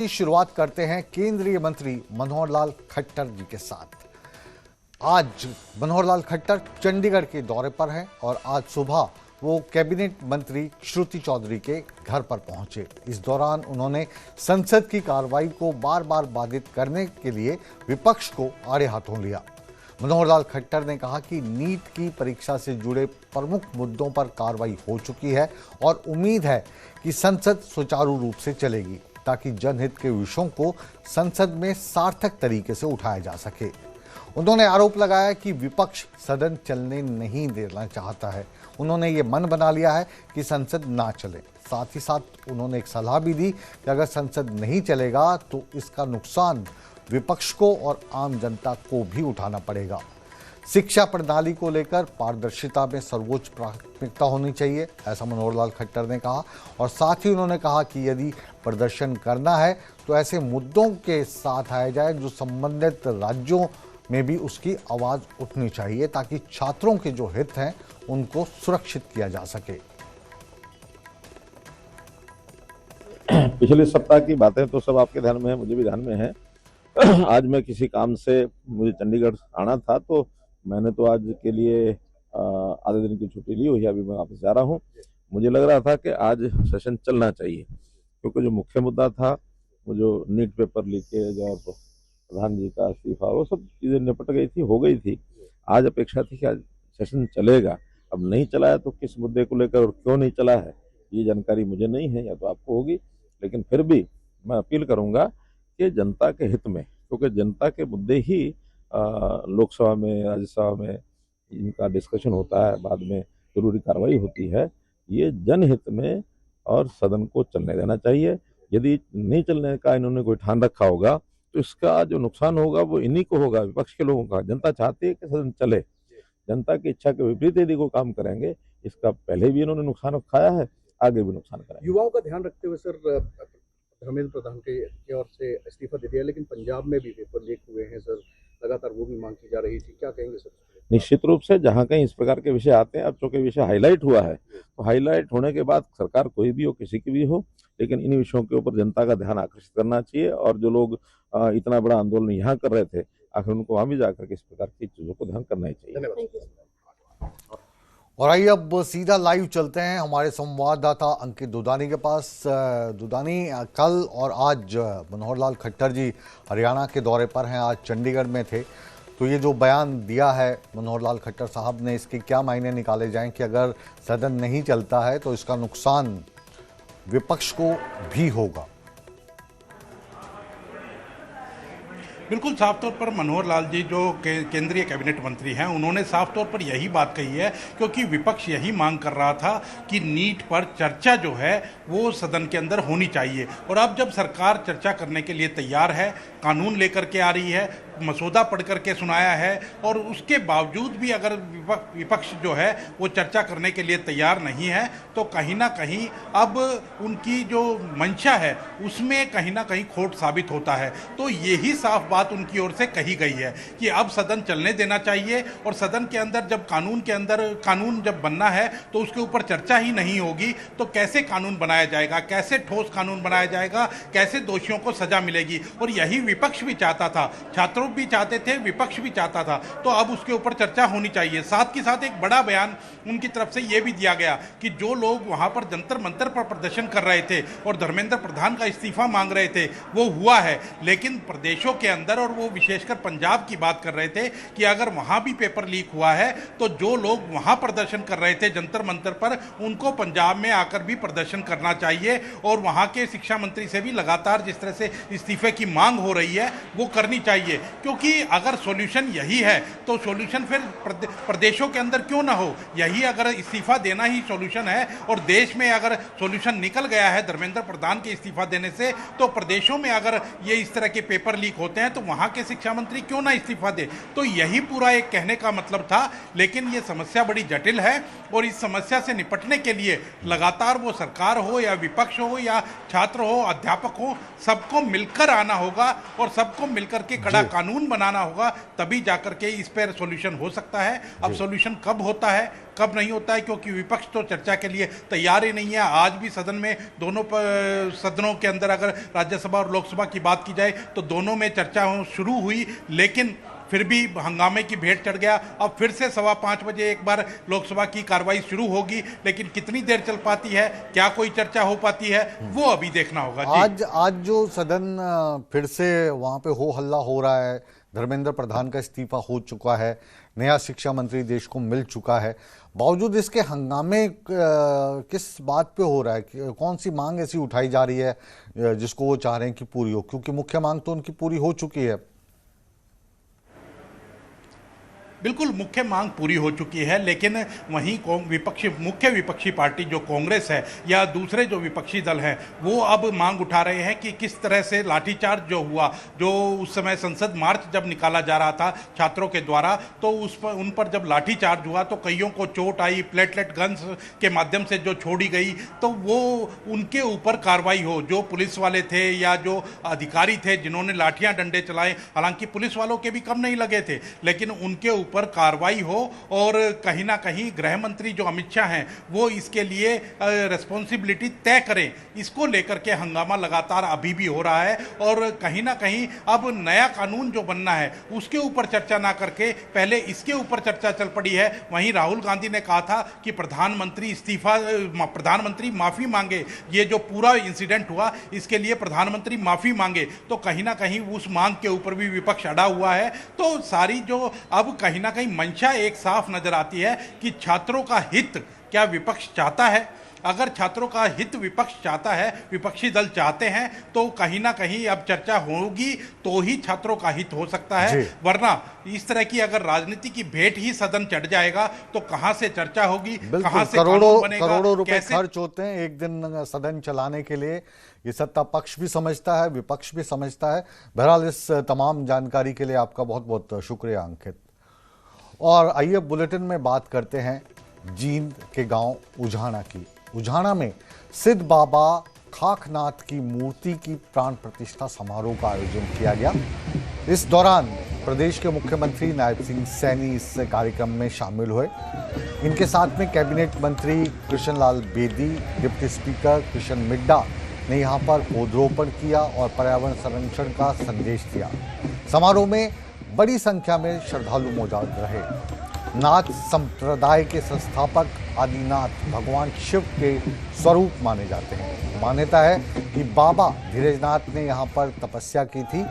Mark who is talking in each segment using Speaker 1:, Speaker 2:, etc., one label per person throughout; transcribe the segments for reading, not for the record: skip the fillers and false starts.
Speaker 1: की शुरुआत करते हैं केंद्रीय मंत्री मनोहर लाल खट्टर जी के साथ। आज मनोहर लाल खट्टर चंडीगढ़ के दौरे पर हैं और आज सुबह वो कैबिनेट मंत्री श्रुति चौधरी के घर पर पहुंचे। इस दौरान उन्होंने संसद की कार्रवाई को बार बार बाधित करने के लिए विपक्ष को आड़े हाथों लिया। मनोहर लाल खट्टर ने कहा कि नीट की परीक्षा से जुड़े प्रमुख मुद्दों पर कार्रवाई हो चुकी है और उम्मीद है कि संसद सुचारू रूप से चलेगी ताकि जनहित के विषयों को संसद में सार्थक तरीके से उठाया जा सके। उन्होंने आरोप लगाया कि विपक्ष सदन चलने नहीं देना चाहता है। उन्होंने ये मन बना लिया है कि संसद ना चले। साथ ही साथ उन्होंने एक सलाह भी दी कि अगर संसद नहीं चलेगा तो इसका नुकसान विपक्ष को और आम जनता को भी उठाना पड़ेगा। शिक्षा प्रणाली को लेकर पारदर्शिता में सर्वोच्च प्राथमिकता होनी चाहिए, ऐसा मनोहर लाल खट्टर ने कहा। और साथ ही उन्होंने कहा कि यदि प्रदर्शन करना है तो ऐसे मुद्दों के साथ आया जाए जो संबंधित राज्यों में भी उसकी आवाज़ उठनी चाहिए ताकि छात्रों के जो हित हैं उनको सुरक्षित किया जा सके।
Speaker 2: पिछले सप्ताह की बातें तो सब आपके ध्यान में है, मुझे भी ध्यान में है। आज मैं किसी काम से मुझे चंडीगढ़ आना था तो मैंने तो आज के लिए आधे दिन की छुट्टी ली हुई है। अभी मैं वापस जा रहा हूँ। मुझे लग रहा था कि आज सेशन चलना चाहिए क्योंकि जो मुख्य मुद्दा था वो जो नीट पेपर लीकेज और प्रधान जी का इस्तीफा, वो सब चीज़ें निपट गई थी, हो गई थी। आज अपेक्षा थी कि आज सेशन चलेगा। अब नहीं चला है तो किस मुद्दे को लेकर और क्यों नहीं चला है ये जानकारी मुझे नहीं है, या तो आपको होगी। लेकिन फिर भी मैं अपील करूँगा कि जनता के हित में, क्योंकि जनता के मुद्दे ही लोकसभा में राज्यसभा में इनका डिस्कशन होता है, बाद में जरूरी कार्रवाई होती है, ये जनहित में और सदन को चलने देना चाहिए। यदि नहीं चलने का इन्होंने कोई ठान रखा होगा तो इसका जो नुकसान होगा वो इन्हीं को होगा, विपक्ष के लोगों का। जनता चाहती है कि सदन चले, जनता की इच्छा के विपरीत यदि को काम करेंगे इसका पहले भी इन्होंने नुकसान खाया है, आगे भी नुकसान करेंगे।
Speaker 3: युवाओं का ध्यान रखते हुए सर धर्मेंद्र प्रधान की ओर से इस्तीफा दे दिया, लेकिन पंजाब में भी पेपर लीक हुए हैं सर, लगातार वो भी मांग की जा रही थी, क्या कहेंगे सर?
Speaker 2: निश्चित रूप से जहां कहीं इस प्रकार के विषय आते हैं, अब चूंकि विषय हाईलाइट हुआ है तो हाईलाइट होने के बाद सरकार कोई भी हो, किसी की भी हो, लेकिन इन विषयों के ऊपर जनता का ध्यान आकर्षित करना चाहिए। और जो लोग इतना बड़ा आंदोलन यहाँ कर रहे थे, आखिर उनको वहां भी जाकर के इस प्रकार की चीजों को ध्यान करना ही चाहिए।
Speaker 1: और आइए अब सीधा लाइव चलते हैं हमारे संवाददाता अंकित दुदानी के पास। दुदानी, कल और आज मनोहर लाल खट्टर जी हरियाणा के दौरे पर हैं, आज चंडीगढ़ में थे, तो ये जो बयान दिया है मनोहर लाल खट्टर साहब ने, इसके क्या मायने निकाले जाएं कि अगर सदन नहीं चलता है तो इसका नुकसान विपक्ष को भी होगा?
Speaker 4: बिल्कुल साफ तौर पर मनोहर लाल जी जो केंद्रीय कैबिनेट मंत्री हैं, उन्होंने साफ तौर पर यही बात कही है, क्योंकि विपक्ष यही मांग कर रहा था कि नीट पर चर्चा जो है वो सदन के अंदर होनी चाहिए। और अब जब सरकार चर्चा करने के लिए तैयार है, कानून लेकर के आ रही है, मसौदा पढ़ करके सुनाया है, और उसके बावजूद भी अगर विपक्ष जो है वो चर्चा करने के लिए तैयार नहीं है तो कहीं ना कहीं अब उनकी जो मंशा है उसमें कहीं ना कहीं खोट साबित होता है। तो यही साफ बात उनकी ओर से कही गई है कि अब सदन चलने देना चाहिए, और सदन के अंदर जब कानून जब बनना है तो उसके ऊपर चर्चा ही नहीं होगी तो कैसे कानून बनाया जाएगा, कैसे ठोस कानून बनाया जाएगा, कैसे दोषियों को सजा मिलेगी। और यही विपक्ष भी चाहता था, छात्रों भी चाहते थे, विपक्ष भी चाहता था, तो अब उसके ऊपर चर्चा होनी चाहिए। साथ ही साथ एक बड़ा बयान उनकी तरफ से यह भी दिया गया कि जो लोग वहां पर जंतर मंतर पर प्रदर्शन कर रहे थे और धर्मेंद्र प्रधान का इस्तीफा मांग रहे थे वो हुआ है, लेकिन प्रदेशों के अंदर, और वो विशेषकर पंजाब की बात कर रहे थे कि अगर वहां भी पेपर लीक हुआ है तो जो लोग वहां प्रदर्शन कर रहे थे जंतर मंतर पर, उनको पंजाब में आकर भी प्रदर्शन करना चाहिए। और वहां के शिक्षा मंत्री से भी लगातार जिस तरह से इस्तीफे की मांग हो रही है वो करनी चाहिए, क्योंकि अगर सॉल्यूशन यही है तो सॉल्यूशन फिर प्रदेशों के अंदर क्यों ना हो। यही अगर इस्तीफा देना ही सॉल्यूशन है और देश में अगर सॉल्यूशन निकल गया है धर्मेंद्र प्रधान के इस्तीफा देने से, तो प्रदेशों में अगर ये इस तरह के पेपर लीक होते हैं तो वहां के शिक्षा मंत्री क्यों ना इस्तीफा दे। तो यही पूरा एक कहने का मतलब था। लेकिन ये समस्या बड़ी जटिल है और इस समस्या से निपटने के लिए लगातार वो सरकार हो या विपक्ष हो या छात्र हो, अध्यापक हो, सबको मिलकर आना होगा और सबको मिलकर के कड़ा कानून बनाना होगा, तभी जाकर के इस पर सॉल्यूशन हो सकता है। अब सॉल्यूशन कब होता है कब नहीं होता है, क्योंकि विपक्ष तो चर्चा के लिए तैयार ही नहीं है। आज भी सदन में दोनों सदनों के अंदर अगर राज्यसभा और लोकसभा की बात की जाए तो दोनों में चर्चा शुरू हुई, लेकिन फिर भी हंगामे की भेंट चढ़ गया। अब फिर से 5:15 बजे एक बार लोकसभा की कार्रवाई शुरू होगी, लेकिन कितनी देर चल पाती है, क्या कोई चर्चा हो पाती है, वो अभी देखना होगा।
Speaker 1: आज जो सदन फिर से वहां पे हो हल्ला हो रहा है, धर्मेंद्र प्रधान का इस्तीफा हो चुका है, नया शिक्षा मंत्री देश को मिल चुका है, बावजूद इसके हंगामे किस बात पे हो रहा है? कौन सी मांग ऐसी उठाई जा रही है जिसको वो चाह रहे हैं कि पूरी हो? क्योंकि मुख्य मांग तो उनकी पूरी हो चुकी है।
Speaker 4: बिल्कुल मुख्य मांग पूरी हो चुकी है, लेकिन वहीं मुख्य विपक्षी पार्टी जो कांग्रेस है या दूसरे जो विपक्षी दल हैं, वो अब मांग उठा रहे हैं कि किस तरह से लाठीचार्ज जो हुआ, जो उस समय संसद मार्च जब निकाला जा रहा था छात्रों के द्वारा, तो उन पर जब लाठीचार्ज हुआ तो कईयों को चोट आई, प्लेटलेट गन्स के माध्यम से जो छोड़ी गई, तो वो उनके ऊपर कार्रवाई हो। जो पुलिस वाले थे या जो अधिकारी थे जिन्होंने लाठियां डंडे चलाए, हालांकि पुलिस वालों के भी कम नहीं लगे थे, लेकिन उनके पर कार्रवाई हो। और कहीं ना कहीं गृह मंत्री जो अमित शाह हैं वो इसके लिए रिस्पॉन्सिबिलिटी तय करें, इसको लेकर के हंगामा लगातार अभी भी हो रहा है। और कहीं ना कहीं अब नया कानून जो बनना है उसके ऊपर चर्चा ना करके पहले इसके ऊपर चर्चा चल पड़ी है। वहीं राहुल गांधी ने कहा था कि प्रधानमंत्री माफी मांगे, ये जो पूरा इंसिडेंट हुआ इसके लिए प्रधानमंत्री माफी मांगे, तो कहीं ना कहीं उस मांग के ऊपर भी विपक्ष अड़ा हुआ है। तो सारी जो अब कहीं ना कहीं मंशा एक साफ नजर आती है कि छात्रों का हित क्या विपक्ष चाहता है। अगर छात्रों का हित विपक्ष चाहता है, विपक्षी दल चाहते हैं, तो कहीं ना कहीं अब चर्चा होगी तो ही छात्रों का हित हो सकता है, वरना इस तरह की अगर राजनीति की भेंट ही सदन चढ़ जाएगा तो कहां से चर्चा होगी, कहां से कानून बनेगा,
Speaker 1: करोड़ों रुपए खर्च होते हैं एक दिन सदन चलाने के लिए। ये सत्ता पक्ष भी समझता है, विपक्ष भी समझता है। बहरहाल इस तमाम जानकारी के लिए आपका बहुत बहुत शुक्रिया अंकित। और आइए बुलेटिन में बात करते हैं जींद के गांव उझाना की। उझाना में सिद्ध बाबा खाकनाथ की मूर्ति की प्राण प्रतिष्ठा समारोह का आयोजन किया गया। इस दौरान प्रदेश के मुख्यमंत्री नायब सिंह सैनी इस कार्यक्रम में शामिल हुए। इनके साथ में कैबिनेट मंत्री कृष्ण लाल बेदी, डिप्टी स्पीकर कृष्ण मिड्डा ने यहाँ पर पौधरोपण किया और पर्यावरण संरक्षण का संदेश दिया। समारोह में बड़ी संख्या में श्रद्धालु मौजूद रहे। नाथ संप्रदाय के संस्थापक आदिनाथ भगवान शिव के स्वरूप माने जाते हैं। मान्यता है कि बाबा धीरजनाथ ने यहाँ पर तपस्या की थी,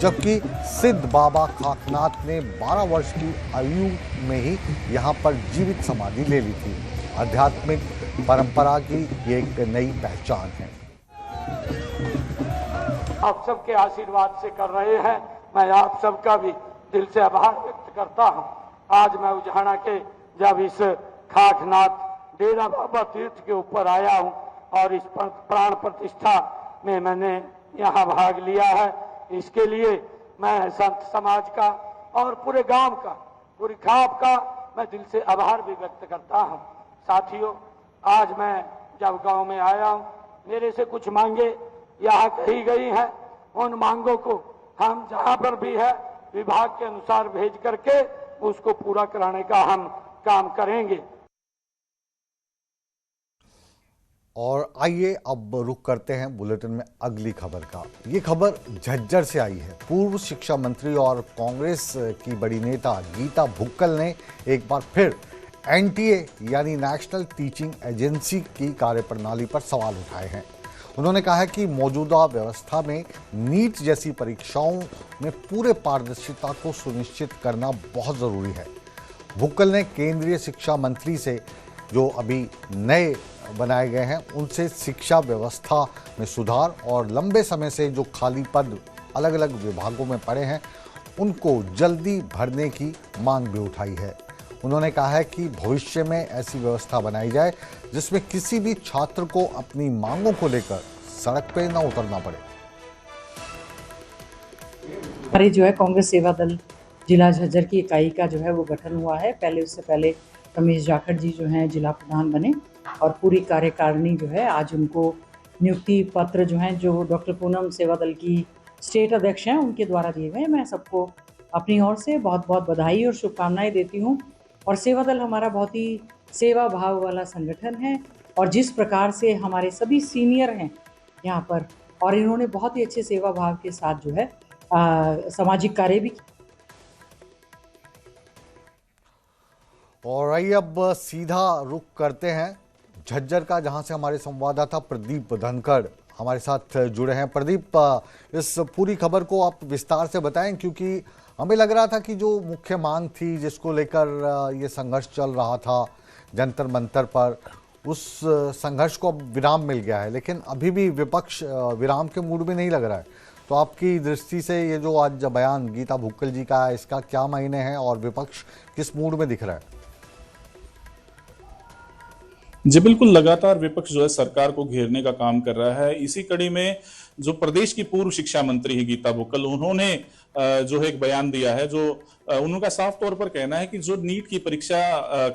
Speaker 1: जबकि सिद्ध बाबा खाकनाथ ने 12 वर्ष की आयु में ही यहाँ पर जीवित समाधि ले ली थी। आध्यात्मिक परंपरा की ये एक नई पहचान है।
Speaker 5: आप सबके आशीर्वाद से कर रहे हैं, मैं आप सबका भी दिल से आभार व्यक्त करता हूं। आज मैं उझाना के जब इस खाकनाथ डेरा बाबा तीर्थ के ऊपर आया हूं और इस प्राण प्रतिष्ठा में मैंने यहां भाग लिया है, इसके लिए मैं संत समाज का और पूरे गांव का, पूरी खाप का मैं दिल से आभार भी व्यक्त करता हूं। साथियों, आज मैं जब गांव में आया हूं, मेरे से कुछ मांगे यहाँ कही गई हैं, उन मांगों को हम जहां पर भी है विभाग के अनुसार भेज करके उसको पूरा कराने का हम काम करेंगे।
Speaker 1: और आइए अब रुख करते हैं बुलेटिन में अगली खबर का। ये खबर झज्जर से आई है। पूर्व शिक्षा मंत्री और कांग्रेस की बड़ी नेता गीता भुक्कल ने एक बार फिर एनटीए यानी नेशनल टीचिंग एजेंसी की कार्यप्रणाली पर सवाल उठाए हैं। उन्होंने कहा है कि मौजूदा व्यवस्था में नीट जैसी परीक्षाओं में पूरे पारदर्शिता को सुनिश्चित करना बहुत ज़रूरी है। भुक्कल ने केंद्रीय शिक्षा मंत्री से, जो अभी नए बनाए गए हैं, उनसे शिक्षा व्यवस्था में सुधार और लंबे समय से जो खाली पद अलग अलग विभागों में पड़े हैं उनको जल्दी भरने की मांग भी उठाई है। उन्होंने कहा है कि भविष्य में ऐसी व्यवस्था बनाई जाए जिसमें किसी भी छात्र को अपनी मांगों को लेकर सड़क पे न उतरना पड़े।
Speaker 6: हमारी जो है कांग्रेस सेवा दल जिला झज्जर की इकाई का जो है वो गठन हुआ है। उससे पहले रमेश जाखड़ जी जो हैं जिला प्रधान बने और पूरी कार्यकारिणी जो है आज उनको नियुक्ति पत्र जो है, जो डॉक्टर पूनम सेवा दल की स्टेट अध्यक्ष हैं उनके द्वारा दिए गए। मैं सबको अपनी ओर से बहुत बहुत बधाई और शुभकामनाएं देती हूँ। और सेवा दल हमारा बहुत ही सेवा भाव वाला संगठन है, और जिस प्रकार से हमारे सभी सीनियर हैं यहाँ पर, और इन्होंने बहुत ही अच्छे सेवा भाव के साथ जो है सामाजिक कार्य भी।
Speaker 1: और आइए अब सीधा रुख करते हैं झज्जर का, जहां से हमारे संवाददाता प्रदीप धनखड़ हमारे साथ जुड़े हैं। प्रदीप, इस पूरी खबर को आप विस्तार से बताएं, क्योंकि हमें लग रहा था कि जो मुख्य मांग थी जिसको लेकर ये संघर्ष चल रहा था जंतर मंतर पर, उस संघर्ष को अब विराम मिल गया है, लेकिन अभी भी विपक्ष विराम के मूड में नहीं लग रहा है। तो आपकी दृष्टि से ये जो आज बयान गीता भुक्कल जी का है, इसका क्या मायने हैं और विपक्ष किस मूड में दिख रहा है?
Speaker 7: जी बिल्कुल, लगातार विपक्ष जो है सरकार को घेरने का काम कर रहा है। इसी कड़ी में जो प्रदेश की पूर्व शिक्षा मंत्री है गीता भुक्कल, उन्होंने जो है एक बयान दिया है, जो उनका साफ तौर पर कहना है कि जो नीट की परीक्षा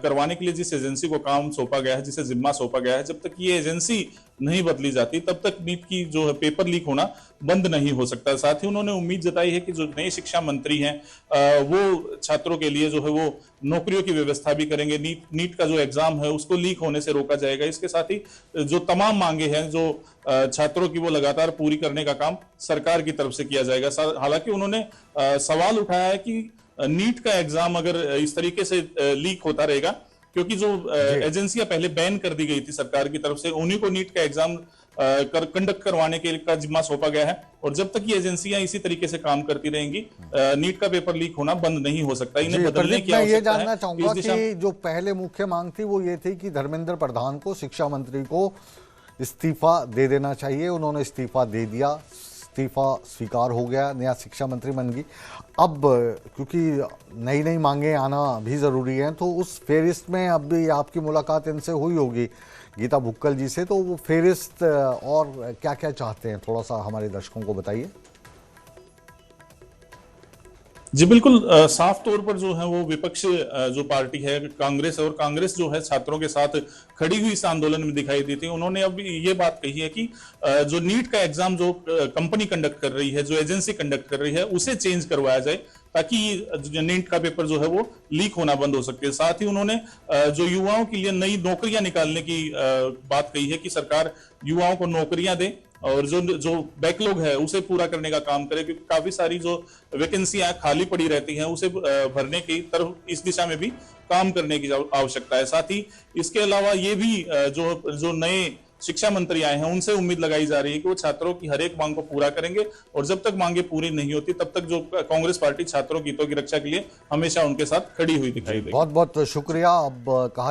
Speaker 7: करवाने के लिए जिस एजेंसी को काम सौंपा गया है, जिसे जिम्मा सौंपा गया है, जब तक ये एजेंसी नहीं बदली जाती तब तक नीट की जो है पेपर लीक होना बंद नहीं हो सकता। साथ ही उन्होंने उम्मीद जताई है कि जो नए शिक्षा मंत्री हैं वो छात्रों के लिए जो है वो नौकरियों की व्यवस्था भी करेंगे। नीट का जो एग्जाम है उसको लीक होने से रोका जाएगा। इसके साथ ही जो तमाम मांगे हैं जो छात्रों की, वो लगातार पूरी करने का काम सरकार की तरफ से किया जाएगा। हालांकि उन्होंने सवाल उठाया है कि नीट का एग्जाम अगर इस तरीके से लीक होता रहेगा, क्योंकि जो एजेंसियां पहले बैन कर दी गई थी सरकार की तरफ से, उन्हीं को नीट का एग्जाम कंडक्ट करवाने के का जिम्मा सौंपा गया है, और जब तक ये एजेंसियां इसी तरीके से काम करती रहेंगी नीट का पेपर लीक होना बंद नहीं हो सकता। इन्हें बदलने की
Speaker 1: मैं ये
Speaker 7: आवश्यकता
Speaker 1: जानना
Speaker 7: है।
Speaker 1: चाहूंगा कि जो पहले मुख्य मांग थी वो ये थी कि धर्मेंद्र प्रधान को, शिक्षा मंत्री को, इस्तीफा दे देना चाहिए। उन्होंने इस्तीफा दे दिया, इस्तीफा स्वीकार हो गया, नया शिक्षा मंत्री बन गई। अब क्योंकि नई नई मांगे आना भी ज़रूरी है, तो उस फेरिस्त में अब भी आपकी मुलाकात इनसे हुई होगी गीता भुक्कल जी से, तो वो फेरिस्त और क्या क्या चाहते हैं, थोड़ा सा हमारे दर्शकों को बताइए।
Speaker 7: जी बिल्कुल, साफ तौर पर जो है वो विपक्ष जो पार्टी है कांग्रेस, और कांग्रेस जो है छात्रों के साथ खड़ी हुई इस आंदोलन में दिखाई देती है। उन्होंने अब ये बात कही है कि जो नीट का एग्जाम जो कंपनी कंडक्ट कर रही है, जो एजेंसी कंडक्ट कर रही है, उसे चेंज करवाया जाए, ताकि नीट का पेपर जो है वो लीक होना बंद हो सके। साथ ही उन्होंने जो युवाओं के लिए नई नौकरियां निकालने की बात कही है कि सरकार युवाओं को नौकरियां दे और जो बैकलॉग है उसे पूरा करने का काम करे, क्योंकि काफी सारी जो वैकेंसियां खाली पड़ी रहती हैं उसे भरने की तरफ इस दिशा में भी काम करने की आवश्यकता है। साथ ही इसके अलावा ये भी जो नए शिक्षा मंत्री आए हैं उनसे उम्मीद लगाई जा रही है कि वो छात्रों की हर एक मांग को पूरा करेंगे, और जब तक मांगे पूरी नहीं होती तब तक जो कांग्रेस पार्टी छात्रों की हितों की रक्षा के लिए हमेशा उनके साथ खड़ी हुई दिखाई देगी।
Speaker 1: बहुत बहुत शुक्रिया। अब कहा